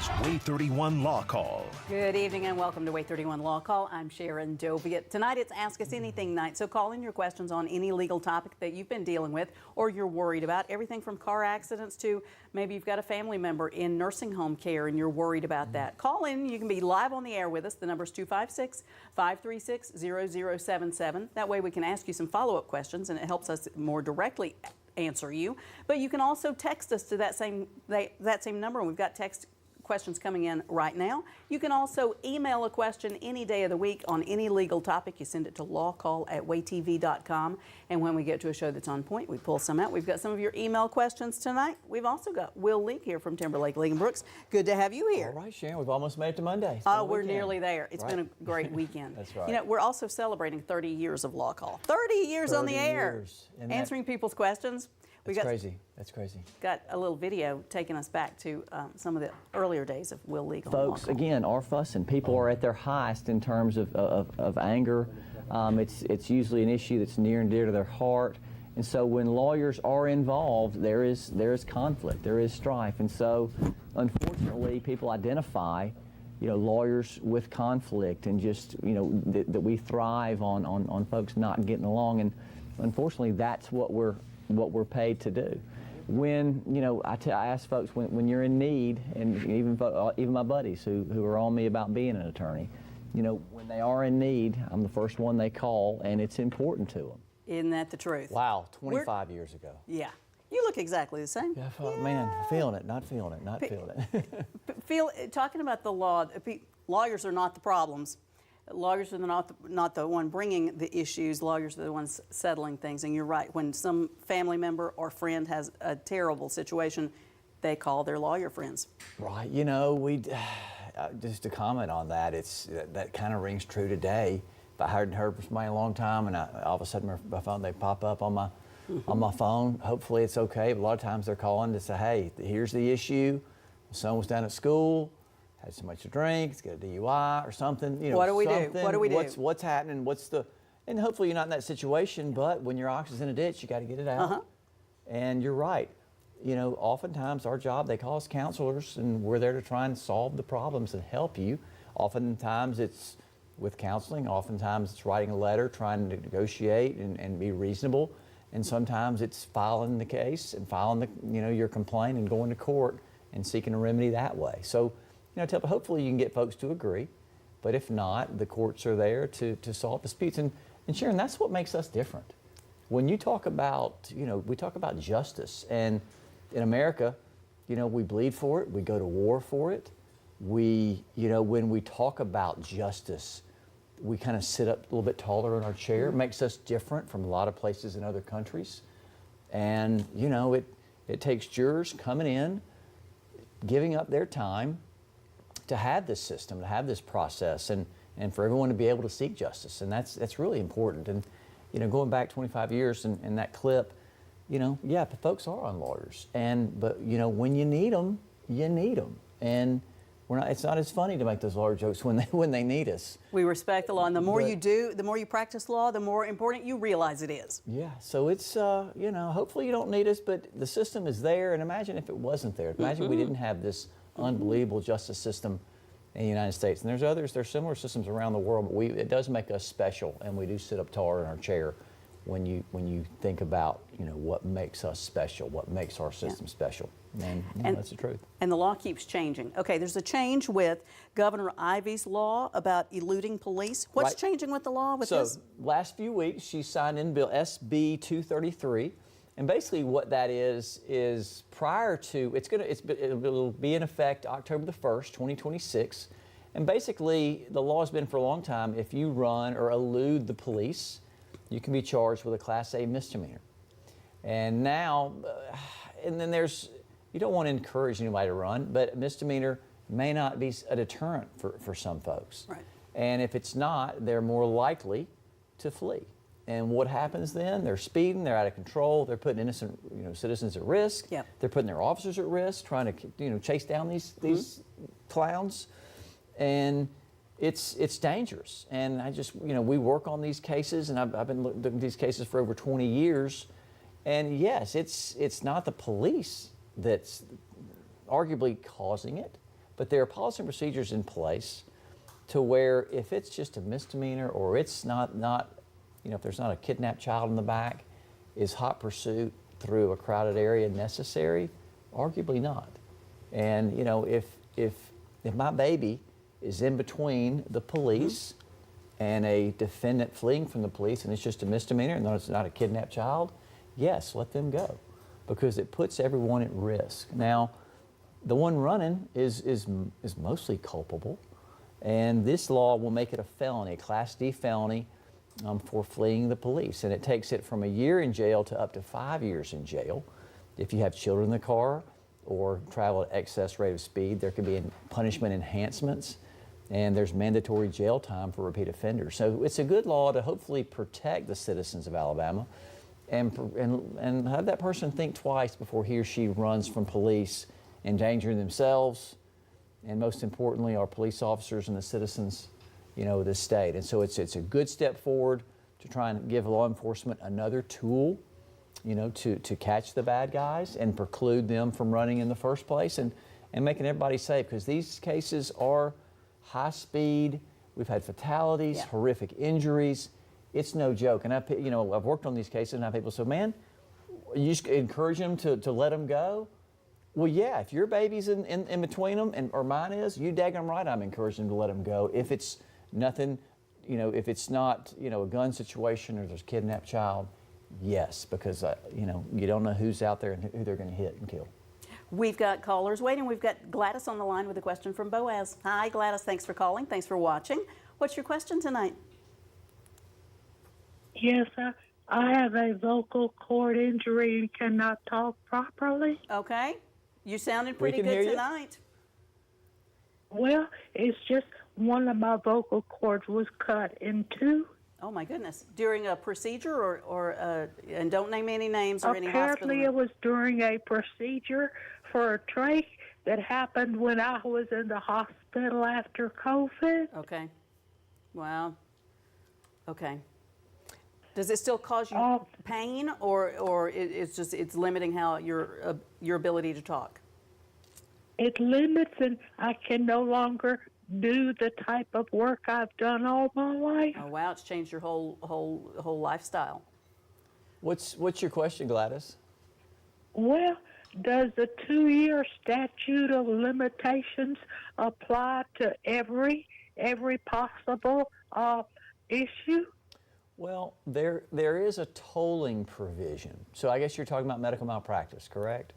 is WAAY 31 Law Call. Good evening and welcome to WAAY 31 Law Call. I'm Sharon Doviet. Tonight it's Ask Us Anything night, so call in your questions on any legal topic that you've been dealing with or you're worried about. Everything from car accidents to maybe you've got a family member in nursing home care and you're worried about that. Call in. You can be live on the air with us. The number is 256-536-0077. That way we can ask you some follow-up questions and it helps us more directly answer you. But you can also text us to that same number, and we've got text questions coming in right now. You can also email a question any day of the week on any legal topic. You send it to lawcall@waaytv.com, and when we get to a show that's on point, we pull some out. We've got some of your email questions tonight. We've also got Will Leake here from Timberlake League and Brooks. Good to have you here. All right, Sharon, we've almost made it to Monday. Oh, we're nearly there. It's been a great weekend. That's right. You know, we're also celebrating 30 years of Law Call. 30 years on the air. Answering people's questions. That's crazy. That's crazy. Got a little video taking us back to some of the earlier days of Will Leake on Folks, again, are fussing. People are at their highest in terms of anger. It's usually an issue that's near and dear to their heart. And so when lawyers are involved, there is conflict, there is strife. And so, unfortunately, people identify, lawyers with conflict and just, that we thrive on folks not getting along. And unfortunately, that's what we're paid to do. When, I ask folks, when you're in need, and even my buddies who are on me about being an attorney, when they are in need, I'm the first one they call, and it's important to them. Isn't that the truth? Wow, 25 years ago. Yeah. You look exactly the same. Yeah, man, feeling it, not feeling it, not feeling it. Talking about the law, lawyers are not the problems. Lawyers are not the one bringing the issues. Lawyers are the ones settling things. And you're right. When some family member or friend has a terrible situation, they call their lawyer friends. Right. We just to comment on that, that kind of rings true today. If I hadn't heard from somebody in a long time, and all of a sudden my phone, they pop up on my phone. Hopefully it's okay. But a lot of times they're calling to say, hey, here's the issue. My son was down at school. Had so much to drink, he's got a DUI or something. What do we do? What do we do? What's happening? And hopefully you're not in that situation, but when your ox is in a ditch, you got to get it out. And you're right. Oftentimes our job, they call us counselors, and we're there to try and solve the problems and help you. Oftentimes it's with counseling. Oftentimes it's writing a letter, trying to negotiate and be reasonable. And sometimes it's filing the case and filing your complaint and going to court and seeking a remedy that way. So, hopefully you can get folks to agree, but if not, the courts are there to solve disputes. And Sharon, that's what makes us different. When you talk about, we talk about justice, and in America, we bleed for it, we go to war for it. When we talk about justice, we kind of sit up a little bit taller in our chair. It makes us different from a lot of places in other countries. And, it takes jurors coming in, giving up their time, to have this system, to have this process, and for everyone to be able to seek justice. And that's really important. And, going back 25 years in that clip, the folks are on lawyers. But when you need them, you need them. And it's not as funny to make those lawyer jokes when they need us. We respect the law, and the more you do, the more you practice law, the more important you realize it is. Yeah, so it's, hopefully you don't need us, but the system is there. And imagine if it wasn't there. Imagine we didn't have this unbelievable justice system in the United States. And there's similar systems around the world, but it does make us special, and we do sit up taller in our chair when you think about what makes us special, what makes our system special. And that's the truth. And the law keeps changing. Okay, there's a change with Governor Ivey's law about eluding police. What's changing with the law with this? So last few weeks she signed in Bill SB 233. And basically what that is prior to, it'll be in effect October the 1st, 2026. And basically the law has been for a long time, if you run or elude the police, you can be charged with a Class A misdemeanor. And now, and then you don't want to encourage anybody to run, but a misdemeanor may not be a deterrent for some folks. Right. And if it's not, they're more likely to flee. And what happens then? They're speeding, they're out of control, they're putting innocent citizens at risk, they're putting their officers at risk, trying to chase down these clowns. And it's dangerous. And we work on these cases, and I've been looking at these cases for over 20 years. And yes, it's not the police that's arguably causing it, But there are policy and procedures in place to where if it's just a misdemeanor or it's not if there's not a kidnapped child in the back, is hot pursuit through a crowded area necessary? Arguably not. And if my baby is in between the police and a defendant fleeing from the police and it's just a misdemeanor and it's not a kidnapped child, yes, let them go, because it puts everyone at risk. Now, the one running is mostly culpable, and this law will make it a felony, a Class D felony, for fleeing the police. And it takes it from a year in jail to up to 5 years in jail. If you have children in the car or travel at excess rate of speed, there could be punishment enhancements, and there's mandatory jail time for repeat offenders. So it's a good law to hopefully protect the citizens of Alabama and have that person think twice before he or she runs from police, endangering themselves, and most importantly, our police officers and the citizens, of this state. And so it's a good step forward to try and give law enforcement another tool, to catch the bad guys and preclude them from running in the first place, and making everybody safe, because these cases are high speed. We've had fatalities, horrific injuries. It's no joke. And I've worked on these cases, and I have people say, man, you just encourage them to let them go? Well, yeah, if your baby's in between them, or mine is, you daggum right, I'm encouraging them to let them go. If it's nothing, if it's not, a gun situation or there's a kidnapped child, yes, because, you don't know who's out there and who they're going to hit and kill. We've got callers waiting. We've got Gladys on the line with a question from Boaz. Hi, Gladys. Thanks for calling. Thanks for watching. What's your question tonight? Yes, I have a vocal cord injury and cannot talk properly. Okay. You sounded pretty can hear good you. tonight. Well, it's just one of my vocal cords was cut in two. Oh, my goodness. During a procedure and don't name any names or any hospital? Apparently it was during a procedure for a trach that happened when I was in the hospital after COVID. Okay. Wow. Okay. Does it still cause you pain, or it's limiting how your ability to talk? It limits, and I can no longer do the type of work I've done all my life. Oh wow, it's changed your whole lifestyle. What's your question, Gladys? Well, does the 2-year statute of limitations apply to every possible issue? Well, there is a tolling provision. So I guess you're talking about medical malpractice, correct?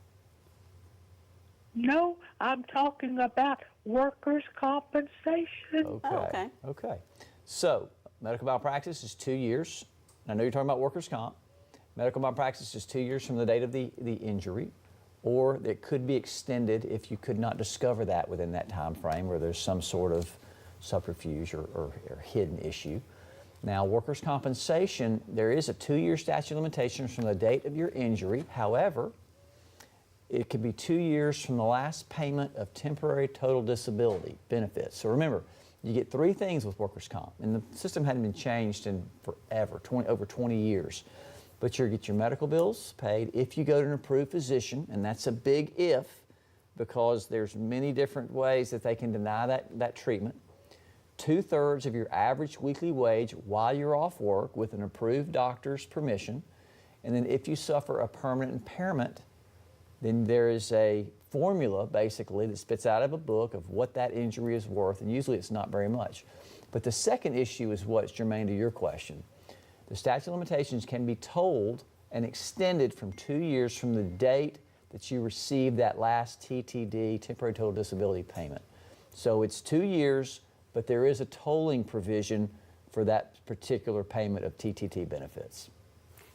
No, I'm talking about workers' compensation. Okay. Oh, okay. Okay. So medical malpractice is 2 years. I know you're talking about workers' comp. Medical malpractice is 2 years from the date of the injury, or it could be extended if you could not discover that within that time frame, where there's some sort of subterfuge or hidden issue. Now, workers' compensation, there is a 2-year statute of limitations from the date of your injury. However, it could be 2 years from the last payment of temporary total disability benefits. So remember, you get 3 things with workers' comp, and the system hadn't been changed in forever, over 20 years. But you get your medical bills paid if you go to an approved physician, and that's a big if, because there's many different ways that they can deny that treatment. 2/3 of your average weekly wage while you're off work with an approved doctor's permission. And then if you suffer a permanent impairment, then there is a formula basically that spits out of a book of what that injury is worth, and usually it's not very much. But the second issue is what's germane to your question. The statute of limitations can be tolled and extended from 2 years from the date that you received that last TTD, temporary total disability payment. So it's 2 years, but there is a tolling provision for that particular payment of TTT benefits.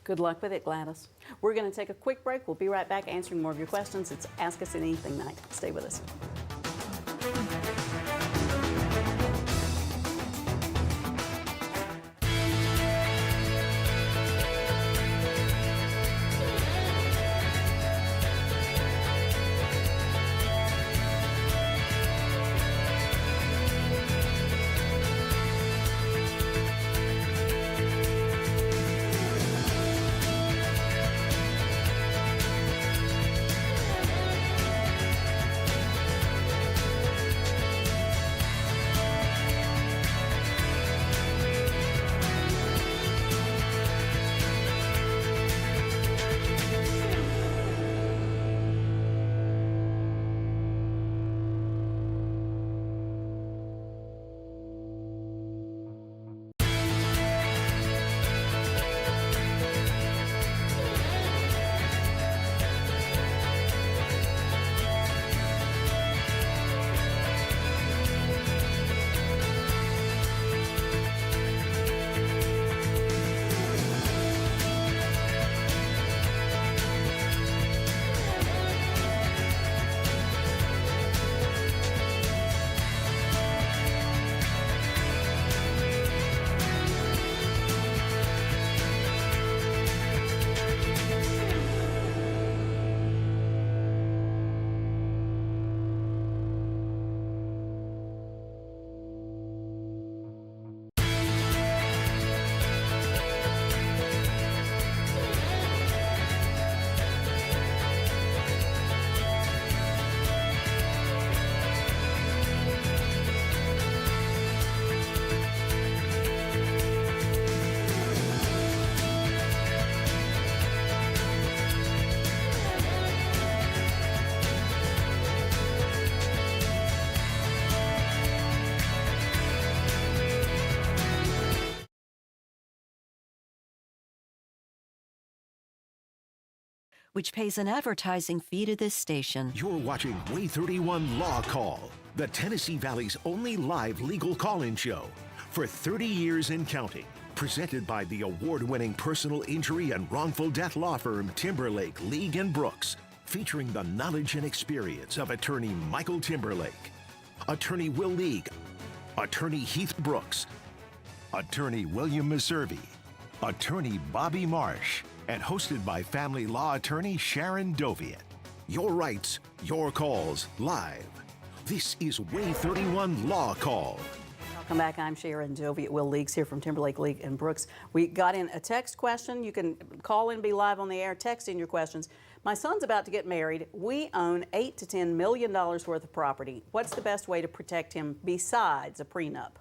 Good luck with it, Gladys. We're going to take a quick break. We'll be right back answering more of your questions. It's Ask Us Anything night. Stay with us. which pays an advertising fee to this station. You're watching WAAY 31 Law Call, the Tennessee Valley's only live legal call-in show for 30 years and counting. Presented by the award-winning personal injury and wrongful death law firm Timberlake, League & Brooks, featuring the knowledge and experience of attorney Michael Timberlake, attorney Will League, attorney Heath Brooks, attorney William Meservey, attorney Bobby Marsh, and hosted by family law attorney Sharon Doviet. Your rights, your calls, live. This is WAAY 31 Law Call. Welcome back. I'm Sharon Doviet. Will Leagues here from Timberlake, League & Brooks. We got in a text question. You can call in, be live on the air, text in your questions. My son's about to get married. We own $8 to $10 million worth of property. What's the best way to protect him besides a prenup?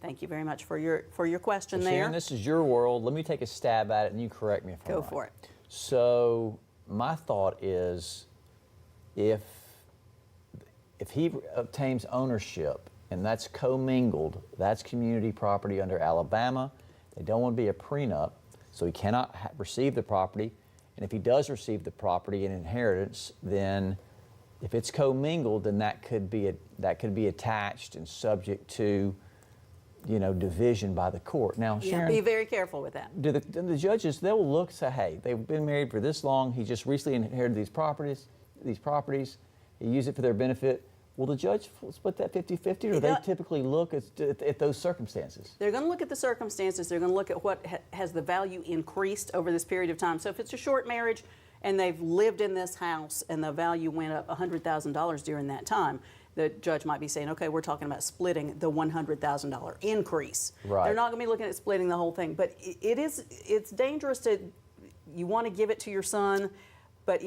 Thank you very much for your question there. Sharon, this is your world. Let me take a stab at it, and you correct me if I'm Go right. for it. So my thought is, if he obtains ownership and that's commingled, that's community property under Alabama. They don't want to be a prenup, so he cannot receive the property. And if he does receive the property in inheritance, then if it's commingled, then that could be attached and subject to, division by the court. Now, Sharon, Be very careful with that. do the judges, they'll look, say, hey, they've been married for this long, he just recently inherited these properties, he used it for their benefit. Will the judge split that 50-50, or do they typically look at those circumstances? They're going to look at the circumstances. They're going to look at what has the value increased over this period of time. So if it's a short marriage and they've lived in this house and the value went up $100,000 during that time, the judge might be saying, okay, we're talking about splitting the $100,000 increase. Right. They're not going to be looking at splitting the whole thing. But it's dangerous you want to give it to your son, but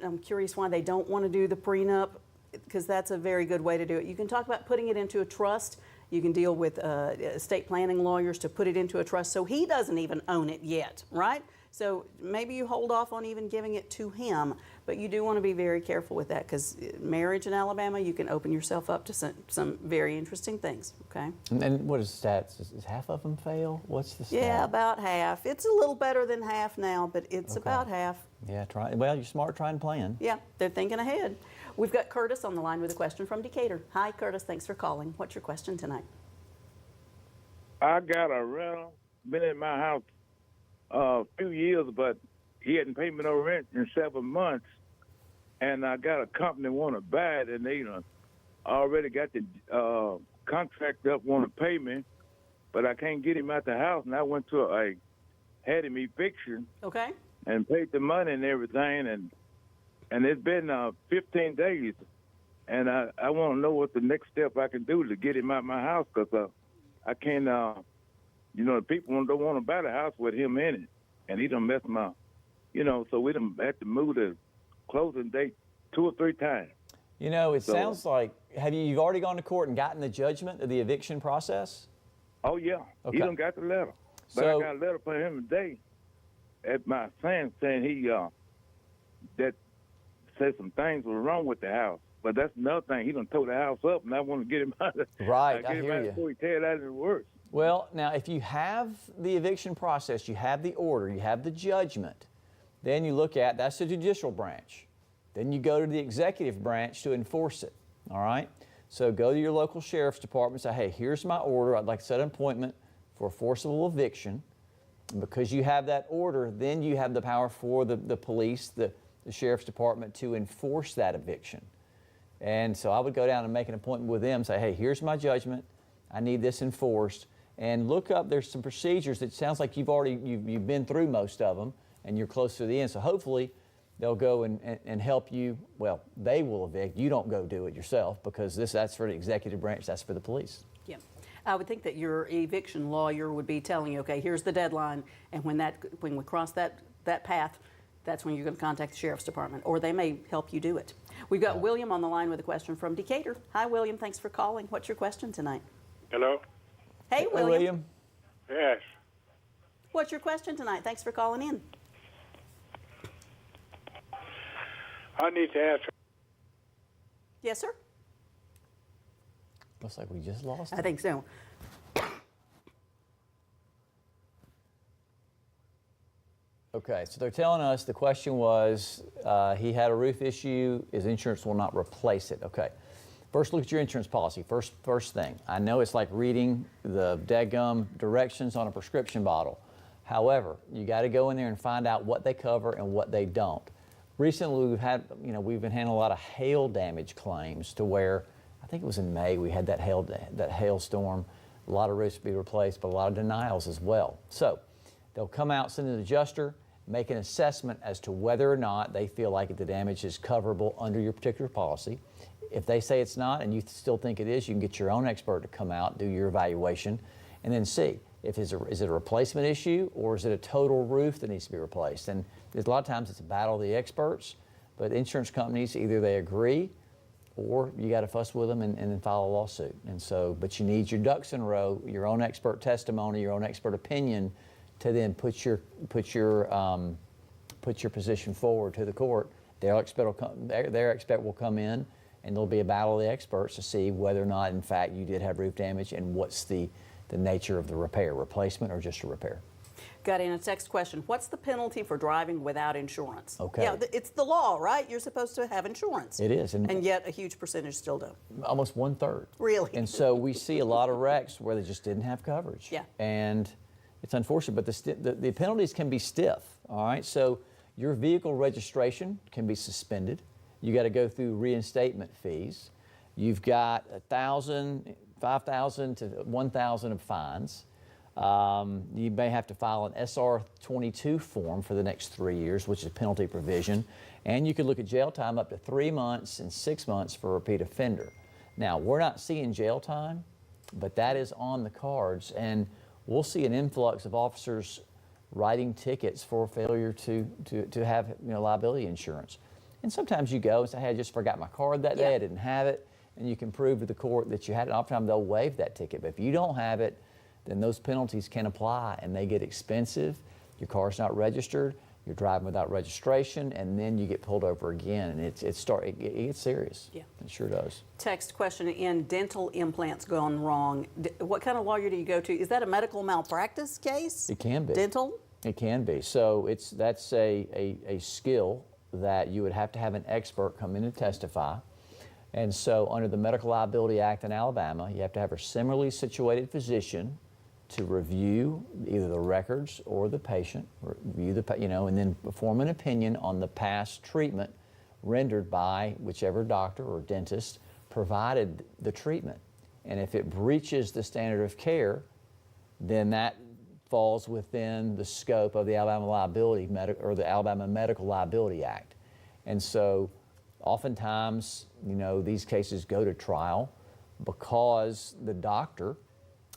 I'm curious why they don't want to do the prenup, because that's a very good way to do it. You can talk about putting it into a trust. You can deal with estate planning lawyers to put it into a trust so he doesn't even own it yet, right? So maybe you hold off on even giving it to him, but you do want to be very careful with that, because marriage in Alabama, you can open yourself up to some very interesting things, okay? And what is the stats? Is half of them fail? What's the stat? Yeah, about half. It's a little better than half now, but it's about half. Yeah, well, you're smart trying to plan. Yeah, they're thinking ahead. We've got Curtis on the line with a question from Decatur. Hi, Curtis. Thanks for calling. What's your question tonight? I got a rental, been in my house a few years, but he hadn't paid me no rent in 7 months. And I got a company want to buy it, and they already got the contract up, want to pay me, but I can't get him out the house. And I went to had him eviction. Okay. And paid the money and everything, and it's been 15 days, and I want to know what the next step I can do to get him out my house, because I can't, the people don't want to buy the house with him in it, and he done messed my, so we done had to move the closing date 2 or 3 times. It sounds like, you've already gone to court and gotten the judgment of the eviction process? Oh, yeah. Okay. He done got the letter. But I got a letter from him today at my son saying he, that said some things were wrong with the house. But that's another thing. He done tore the house up, and I want to get him out of it. Right, I get him hear out you. before he tear it out of the works. Well, now, if you have the eviction process, you have the order, you have the judgment, then you look at, that's the judicial branch. Then you go to the executive branch to enforce it, all right? So go to your local sheriff's department and say, hey, here's my order. I'd like to set an appointment for a forcible eviction. And because you have that order, then you have the power for the police, the sheriff's department to enforce that eviction. And so I would go down and make an appointment with them, say, hey, here's my judgment. I need this enforced. And look up, there's some procedures that sounds like you've been through most of them and you're close to the end. So hopefully they'll go and help you. Well, they will evict. You don't go do it yourself, because that's for the executive branch, that's for the police. Yeah. I would think that your eviction lawyer would be telling you, okay, here's the deadline, and when we cross that path, that's when you're going to contact the sheriff's department, or they may help you do it. We've got William on the line with a question from Decatur. Hi, William. Thanks for calling. What's your question tonight? Hello? Hey, William. William. Yes. What's your question tonight? Thanks for calling in. I need to ask. Yes, sir? Looks like we just lost I him. think so. Okay, so they're telling us the question was he had a roof issue, his insurance will not replace it. Okay, first look at your insurance policy. First thing, I know it's like reading the dadgum directions on a prescription bottle. However, you got to go in there and find out what they cover and what they don't. Recently, we've been handling a lot of hail damage claims to where, I think it was in May, we had that hailstorm, a lot of roofs to be replaced, but a lot of denials as well. So they'll come out, send an adjuster, make an assessment as to whether or not they feel like the damage is coverable under your particular policy. If they say it's not and you still think it is, you can get your own expert to come out, do your evaluation, and then see if is it a replacement issue or is it a total roof that needs to be replaced. And a lot of times it's a battle of the experts, but insurance companies, either they agree or you got to fuss with them and then file a lawsuit. And so, but you need your ducks in a row, your own expert testimony, your own expert opinion, to then put your position forward to the court. Their expert will come in, and there'll be a battle of the experts to see whether or not, in fact, you did have roof damage and what's the nature of the repair, replacement or just a repair. Got in a text question. What's the penalty for driving without insurance? Okay. Yeah, it's the law, right? You're supposed to have insurance. It is. And yet a huge percentage still don't. Almost 1/3. Really? And so we see a lot of wrecks where they just didn't have coverage. Yeah. And it's unfortunate, but the penalties can be stiff, all right? So your vehicle registration can be suspended. You got to go through reinstatement fees. You've got 1,000, 5,000 to 1,000 of fines. You may have to file an SR-22 form for the next 3 years, which is penalty provision. And you could look at jail time up to 3 months and 6 months for a repeat offender. Now, we're not seeing jail time, but that is on the cards. And we'll see an influx of officers writing tickets for failure to have liability insurance. And sometimes you go and say, hey, I just forgot my card that day, I didn't have it. And you can prove to the court that you had it. Oftentimes they'll waive that ticket. But if you don't have it, then those penalties can apply and they get expensive. Your car's not registered, you're driving without registration, and then you get pulled over again, and it gets serious. Yeah. It sure does. Text question in, dental implants gone wrong. What kind of lawyer do you go to? Is that a medical malpractice case? It can be. Dental? It can be. So that's a skill that you would have to have an expert come in and testify. And so under the Medical Liability Act in Alabama, you have to have a similarly situated physician to review either the records or the patient, review and then form an opinion on the past treatment rendered by whichever doctor or dentist provided the treatment. And if it breaches the standard of care, then that falls within the scope of the Alabama the Alabama Medical Liability Act. And so oftentimes, these cases go to trial because the doctor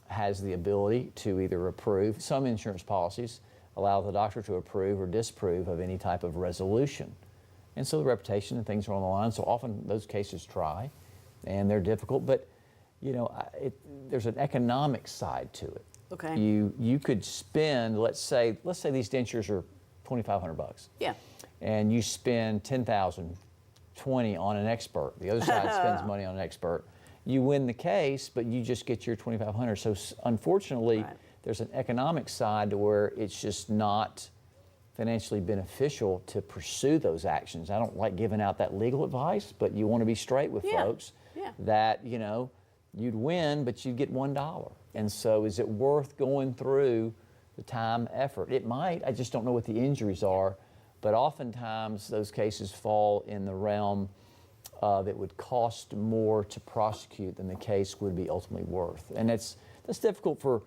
has the ability to either approve. Some insurance policies allow the doctor to approve or disapprove of any type of resolution. And so the reputation and things are on the line. So often those cases try, and they're difficult. But, there's an economic side to it. Okay. You could spend, let's say these dentures are $2,500. Yeah. And you spend $10,000, $20,000 on an expert. The other side spends money on an expert. You win the case, but you just get your $2,500. So unfortunately, there's an economic side to where it's just not financially beneficial to pursue those actions. I don't like giving out that legal advice, but you want to be straight with folks that, you'd win, but you'd get $1. And so is it worth going through the time, effort? It might. I just don't know what the injuries are. But oftentimes those cases fall in the realm that would cost more to prosecute than the case would be ultimately worth. And that's difficult for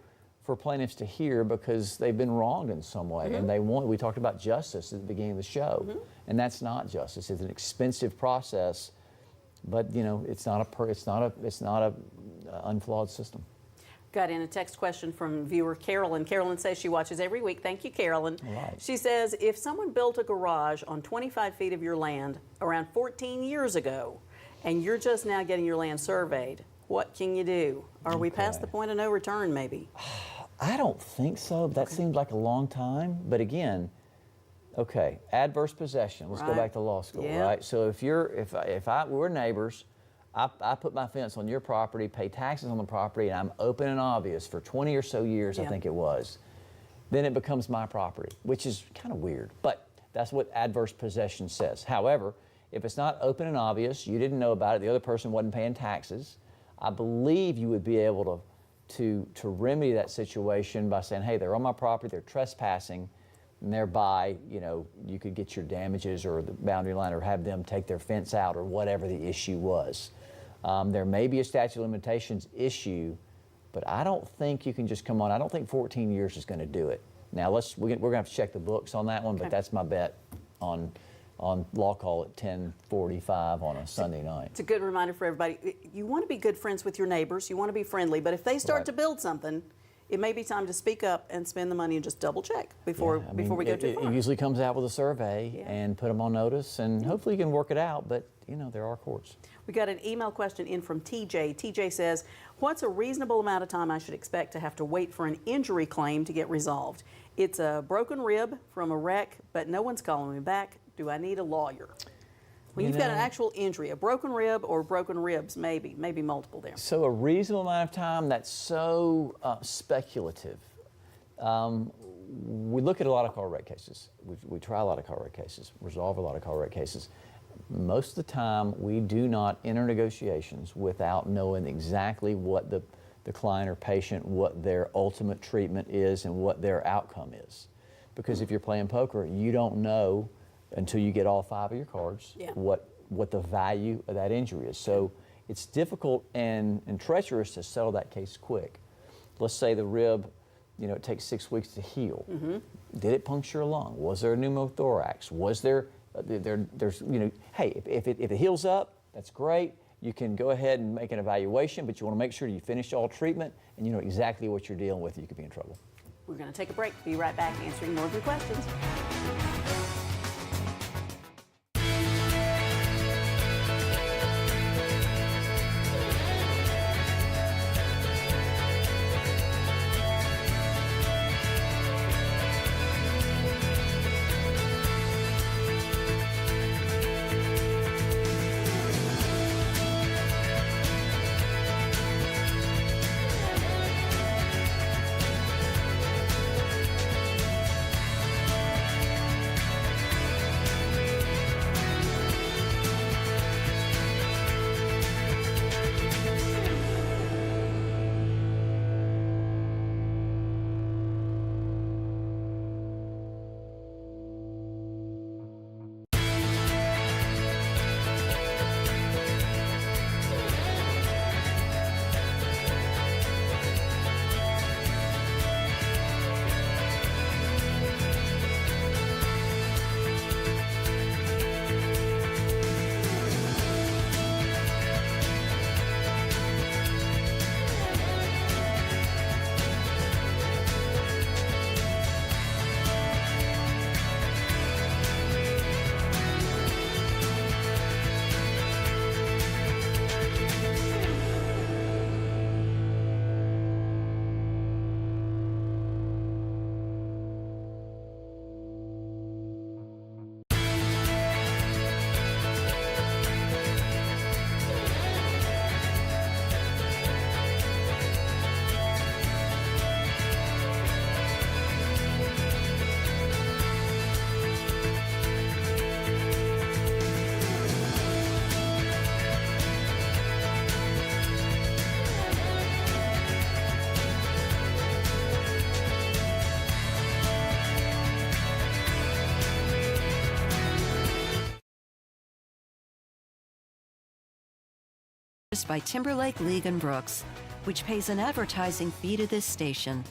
plaintiffs to hear because they've been wronged in some way. And we talked about justice at the beginning of the show. And that's not justice. It's an expensive process, but it's not a unflawed system. Got in a text question from viewer Carolyn. Carolyn says she watches every week. Thank you, Carolyn. Right. She says, if someone built a garage on 25 feet of your land around 14 years ago, and you're just now getting your land surveyed, what can you do? Are we past the point of no return, maybe? I don't think so. That seems like a long time. But again, adverse possession. Let's go back to law school, right? So if we're neighbors, I put my fence on your property, pay taxes on the property, and I'm open and obvious for 20 or so years, I think it was. then it becomes my property, which is kind of weird. But that's what adverse possession says. However, if it's not open and obvious, you didn't know about it, the other person wasn't paying taxes, I believe you would be able to remedy that situation by saying, hey, they're on my property, they're trespassing, and thereby, you know, you could get your damages or the boundary line or have them take their fence out or whatever the issue was. There may be a statute of limitations issue, but I don't think you can just come on. I don't think 14 years is going to do it. Now, we're going to have to check the books on that one, but that's my bet on LawCall at 10:45 on a Sunday night. It's a good reminder for everybody. You want to be good friends with your neighbors. You want to be friendly. But if they start to build something, it may be time to speak up and spend the money and just double check before we go too far. It usually comes out with a survey and put them on notice, and hopefully you can work it out. But you know, there are courts. We got an email question in from TJ. TJ says, what's a reasonable amount of time I should expect to have to wait for an injury claim to get resolved? It's a broken rib from a wreck, but no one's calling me back. Do I need a lawyer? Well, you've got an actual injury, a broken rib or broken ribs, maybe multiple there. So a reasonable amount of time, that's so speculative. We look at a lot of car wreck cases. We try a lot of car wreck cases, resolve a lot of car wreck cases. Most of the time, we do not enter negotiations without knowing exactly what the client or patient, what their ultimate treatment is and what their outcome is. Because if you're playing poker, you don't know until you get all 5 of your cards what the value of that injury is. So it's difficult and treacherous to settle that case quick. Let's say the rib, you know, it takes 6 weeks to heal. Did it puncture a lung? Was there a pneumothorax? Was there's, you know, hey, if it heals up, that's great. You can go ahead and make an evaluation, but you want to make sure you finish all treatment and you know exactly what you're dealing with. You could be in trouble. We're going to take a break. Be right back answering more of your questions. By Timberlake, League & Brooks, which pays an advertising fee to this station.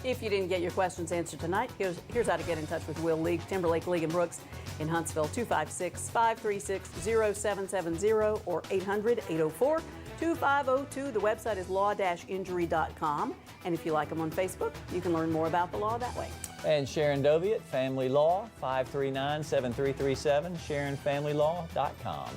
If you didn't get your questions answered tonight, here's how to get in touch with Will League, Timberlake, League & Brooks in Huntsville, 256-536-0770 or 800-804-2502. The website is law-injury.com. And if you like them on Facebook, you can learn more about the law that way. And Sharon Doviet, Family Law, 539-7337, SharonFamilyLaw.com.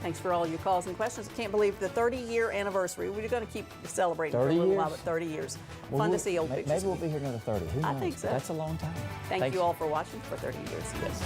Thanks for all your calls and questions. I can't believe the 30-year anniversary. We're going to keep celebrating for a little while, but 30 years. Well, Fun to see old pictures. Maybe we'll be here another 30. Who knows? I think so. That's a long time. Thank you all for watching for 30 years. Yes.